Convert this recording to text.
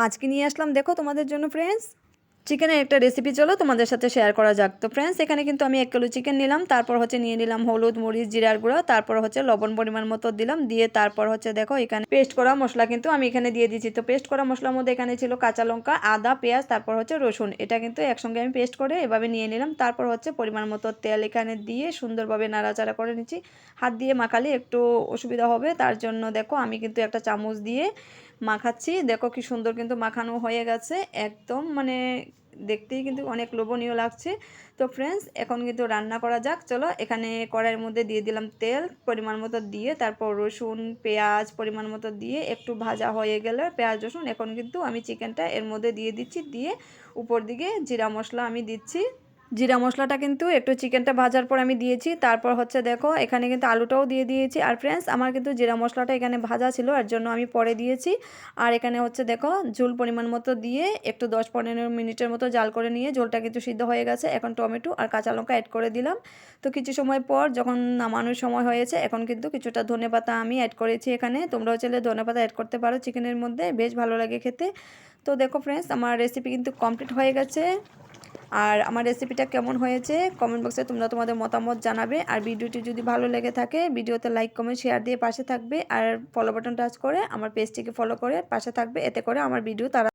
আজকে নিয়ে আসলাম দেখো তোমাদের জন্য ফ্রেন্ডস চিকেনের একটা রেসিপি। চলো তোমাদের সাথে শেয়ার করা যাক। তো ফ্রেন্ডস এখানে কিন্তু আমি 1 কিলো চিকেন নিলাম, তারপর হচ্ছে নিয়ে নিলাম হলুদ মরিচ জিরার গুঁড়ো, তারপর হচ্ছে লবণ পরিমাণ মতো দিলাম, দিয়ে তারপর হচ্ছে দেখো এখানে পেস্ট করা মশলা কিন্তু আমি এখানে দিয়ে দিচ্ছি। তো পেস্ট করা মশলার মধ্যে এখানে ছিল কাঁচা লঙ্কা আদা পেঁয়াজ তারপর হচ্ছে রসুন, এটা কিন্তু একসঙ্গে আমি পেস্ট করে এভাবে নিয়ে নিলাম। তারপর হচ্ছে পরিমাণ মতো তেল এখানে দিয়ে সুন্দরভাবে নাড়াচাড়া করে নিচ্ছি। হাত দিয়ে মাখালে একটু অসুবিধা হবে, তার জন্য দেখো আমি কিন্তু একটা চামচ দিয়ে মাখাচ্ছি। দেখো কি সুন্দর কিন্তু মাখানো হয়ে গেছে, একদম মানে দেখতেই কিন্তু অনেক লোভনীয় লাগছে। তো ফ্রেন্ডস এখন কিন্তু রান্না করা যাক। চলো এখানে কড়াইয়ের মধ্যে দিয়ে দিলাম তেল পরিমাণ মতো, দিয়ে তারপর রসুন পেঁয়াজ পরিমাণ মতো দিয়ে একটু ভাজা হয়ে গেলে পেঁয়াজ রসুন, এখন কিন্তু আমি চিকেনটা এর মধ্যে দিয়ে দিচ্ছি। দিয়ে উপর দিকে জিরা মশলা আমি দিচ্ছি। জিরা মশলাটা কিন্তু একটু চিকেনটা ভাজার পর আমি দিয়েছি। তারপর হচ্ছে দেখো এখানে কিন্তু আলুটাও দিয়ে দিয়েছি। আর ফ্রেন্ডস আমার কিন্তু জিরা মশলাটা এখানে ভাজা ছিল, এর জন্য আমি পরে দিয়েছি। আর এখানে হচ্ছে দেখো ঝোল পরিমাণ মতো দিয়ে একটু 10-15 মিনিটের মতো জাল করে নিয়ে ঝোলটা কিন্তু সিদ্ধ হয়ে গেছে। এখন টমেটো আর কাঁচা লঙ্কা অ্যাড করে দিলাম। তো কিছু সময় পর যখন নামানোর সময় হয়েছে, এখন কিন্তু কিছুটা ধনেপাতা আমি অ্যাড করেছি এখানে। তোমরাও চাইলে ধনেপাতা অ্যাড করতে পারো চিকেনের মধ্যে, বেশ ভালো লাগে খেতে। তো দেখো ফ্রেন্ডস আমার রেসিপি কিন্তু কমপ্লিট হয়ে গেছে। আর আমার রেসিপিটা কেমন হয়েছে কমেন্ট বক্সে তোমরা তোমাদের মতামত জানাবে। আর ভিডিওটি যদি ভালো লেগে থাকে ভিডিওতে লাইক কমেন্ট শেয়ার দিয়ে পাশে থাকবে। আর ফলো বাটন টাচ করে আমার পেজটিকে ফলো করে পাশে থাকবে, এতে করে আমার ভিডিও তারা